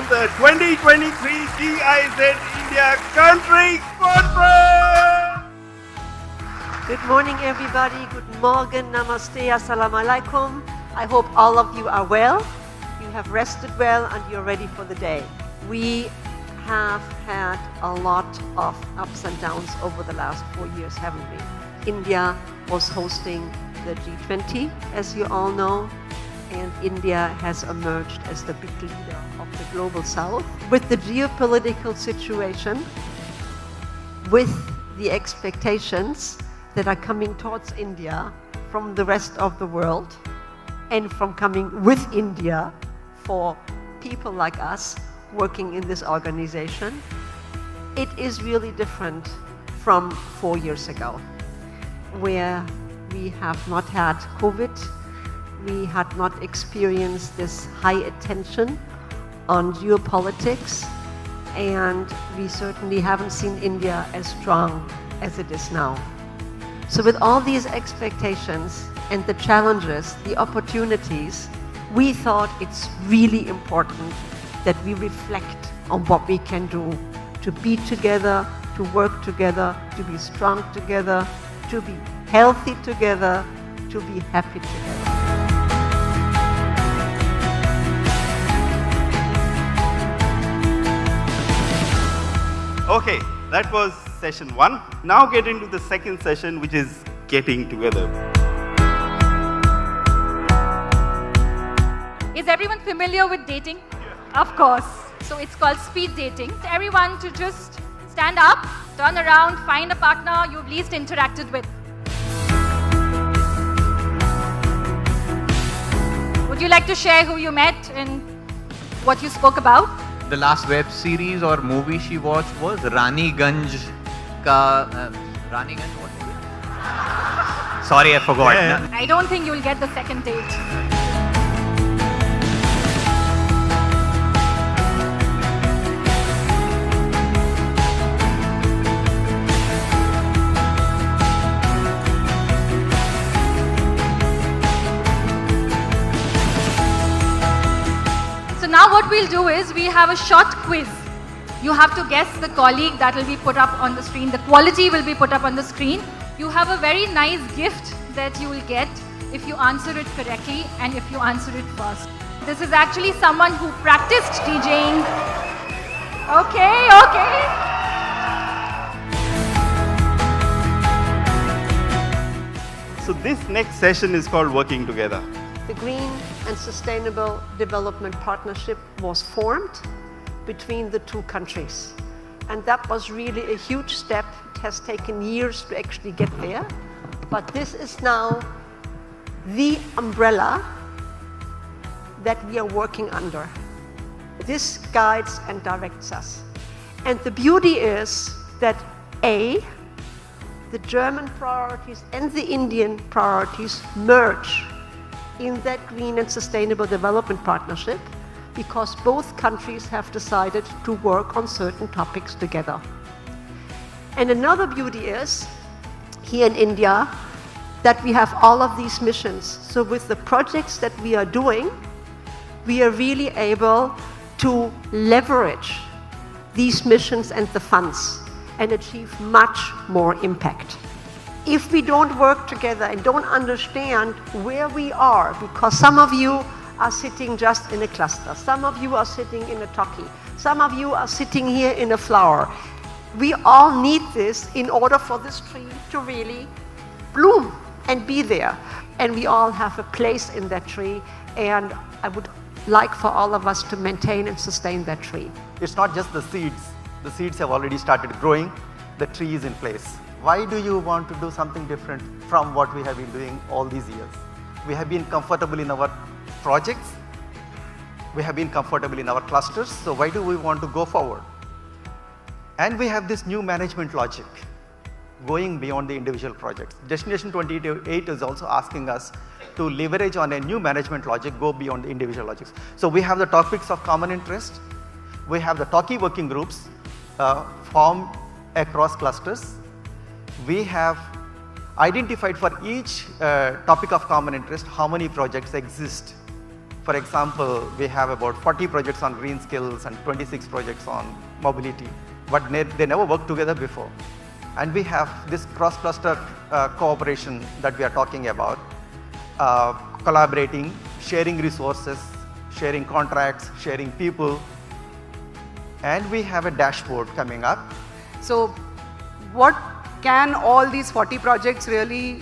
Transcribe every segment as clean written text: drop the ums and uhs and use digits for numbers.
the 2023 GIZ India Country Conference. Good morning, everybody. Good morning, namaste, assalamu alaikum. I hope all of you are well, you have rested well, and you're ready for the day. We have had a lot of ups and downs over the last 4 years, haven't we? India was hosting the G20, as you all know, and India has emerged as the big leader of the global south. With the geopolitical situation, with the expectations that are coming towards India from the rest of the world, and from coming with India for people like us working in this organization, it is really different from 4 years ago, where we have not had COVID, we had not experienced this high attention on geopolitics, and we certainly haven't seen India as strong as it is now. So with all these expectations and the challenges, the opportunities, we thought it's really important that we reflect on what we can do to be together, to work together, to be strong together, to be healthy together, to be happy together. Okay, that was session 1. Now get into the second session, which is getting together. Is everyone familiar with dating? Yeah. Of course. So it's called speed dating. Everyone to just stand up, turn around, find a partner you've least interacted with. Would you like to share who you met and what you spoke about? The last web series or movie she watched was Raniganj Raniganj, what was it? Sorry, I forgot. Yeah. I don't think you'll get the second date. So now what we'll do is we have a short quiz. You have to guess the colleague that will be put up on the screen. The quality will be put up on the screen. You have a very nice gift that you will get if you answer it correctly and if you answer it first. This is actually someone who practiced DJing. Okay. So this next session is called Working Together. The Green and Sustainable Development Partnership was formed between the two countries. And that was really a huge step. It has taken years to actually get there. But this is now the umbrella that we are working under. This guides and directs us. And the beauty is that the German priorities and the Indian priorities merge in that Green and Sustainable Development Partnership, because both countries have decided to work on certain topics together. And another beauty is, here in India, that we have all of these missions. So with the projects that we are doing, we are really able to leverage these missions and the funds and achieve much more impact. If we don't work together and don't understand where we are, because some of you are sitting just in a cluster, some of you are sitting in a talkie, some of you are sitting here in a flower. We all need this in order for this tree to really bloom and be there. And we all have a place in that tree, and I would like for all of us to maintain and sustain that tree. It's not just the seeds. The seeds have already started growing. The tree is in place. Why do you want to do something different from what we have been doing all these years? We have been comfortable in our projects. We have been comfortable in our clusters. So why do we want to go forward? And we have this new management logic going beyond the individual projects. Destination 28 is also asking us to leverage on a new management logic, go beyond the individual logics. So we have the topics of common interest. We have the talkie working groups formed across clusters. We have identified for each topic of common interest how many projects exist For example, we have about 40 projects on green skills and 26 projects on mobility, but they never worked together before. And we have this cross-cluster cooperation that we are talking about, collaborating, sharing resources, sharing contracts, sharing people, and we have a dashboard coming up. So what can all these 40 projects really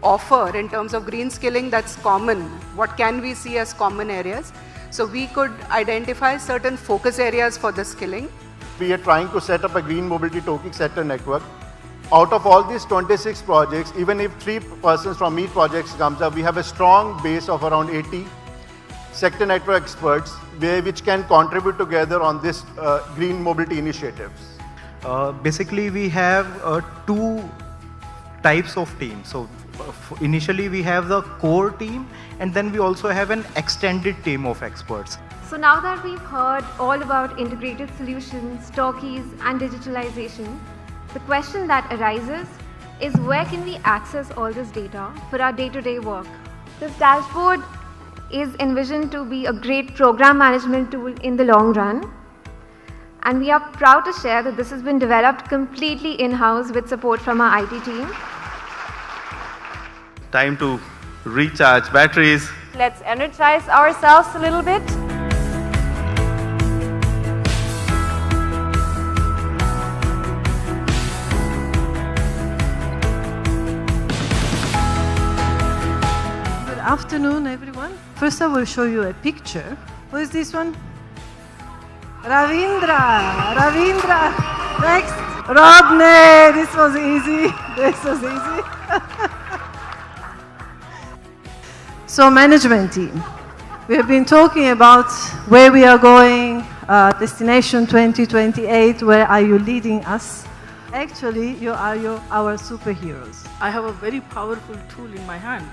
offer in terms of green skilling that's common? What can we see as common areas? So we could identify certain focus areas for the skilling. We are trying to set up a green mobility token sector network. Out of all these 26 projects, even if 3 persons from each project comes up, we have a strong base of around 80 sector network experts which can contribute together on this green mobility initiatives. Basically, we have 2 types of teams. So initially we have the core team, and then we also have an extended team of experts. So now that we've heard all about integrated solutions, talkies and digitalization, the question that arises is where can we access all this data for our day-to-day work? This dashboard is envisioned to be a great program management tool in the long run. And we are proud to share that this has been developed completely in-house with support from our IT team. Time to recharge batteries. Let's energize ourselves a little bit. Good afternoon, everyone. First, I will show you a picture. Who is this one? Ravindra. Next. Rodney. This was easy. So, management team. We have been talking about where we are going, destination 2028, where are you leading us? Actually, you are our superheroes. I have a very powerful tool in my hand,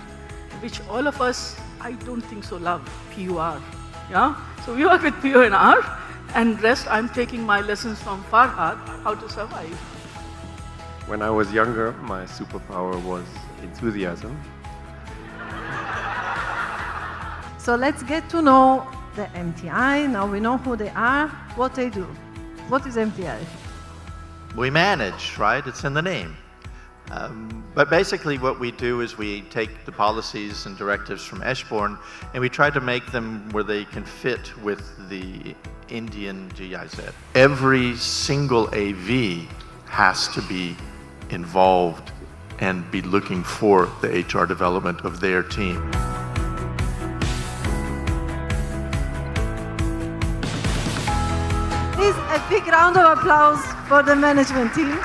which all of us, I don't think so, love, PUR. Yeah? So we work with PUR and rest I'm taking my lessons from Farhad, how to survive. When I was younger, my superpower was enthusiasm. So let's get to know the MTI. Now we know who they are, what they do. What is MTI? We manage, right? It's in the name. But basically what we do is we take the policies and directives from Eschborn and we try to make them where they can fit with the Indian GIZ. Every single AV has to be involved and be looking for the HR development of their team. Please, a big round of applause for the management team.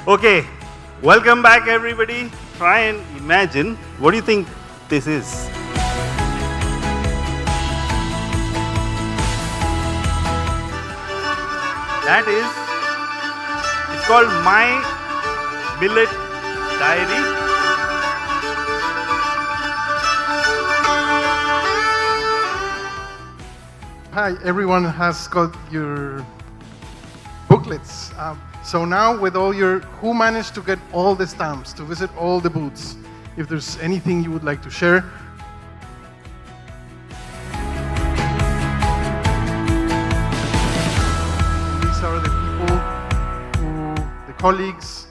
Okay, welcome back everybody. Try and imagine, what do you think this is? That is, it's called My Millet Diary. Hi, everyone has got your booklets. So now with all your, who managed to get all the stamps, to visit all the booths? If there's anything you would like to share. These are the people, the colleagues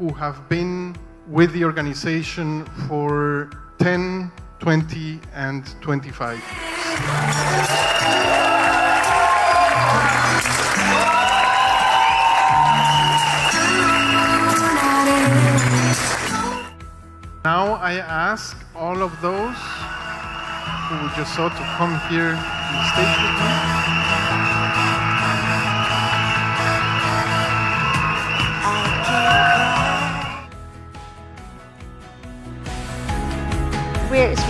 who have been with the organization for 10, 20, and 25 years. Now I ask all of those who we just saw to come here on the stage with me.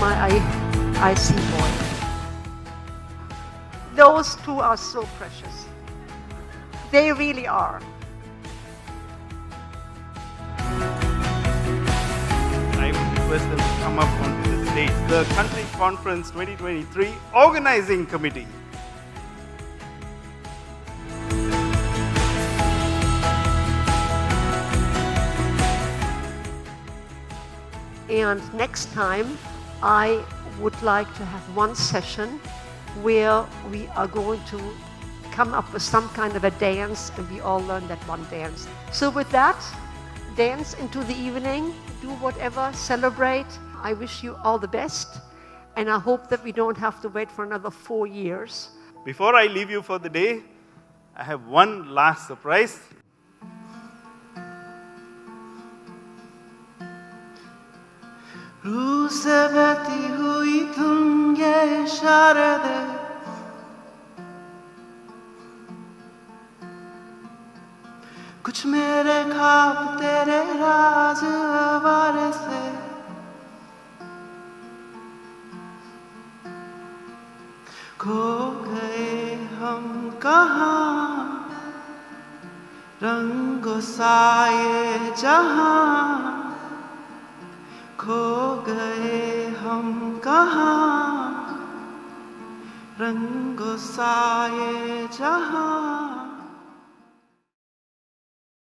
my IC boy. Those two are so precious. They really are. I would request them to come up onto the stage. The Country Conference 2023 Organizing Committee. And next time, I would like to have one session where we are going to come up with some kind of a dance and we all learn that one dance. So with that, dance into the evening, do whatever, celebrate. I wish you all the best and I hope that we don't have to wait for another 4 years. Before I leave you for the day, I have one last surprise. रूह से बहती हुई धुन ये इशारे दे कुछ मेरे ख्वाब तेरे राज आवारे से खो गए हम कहाँ रंगों साए जहाँ खो गए हम कहाँ रंगों साए जहाँ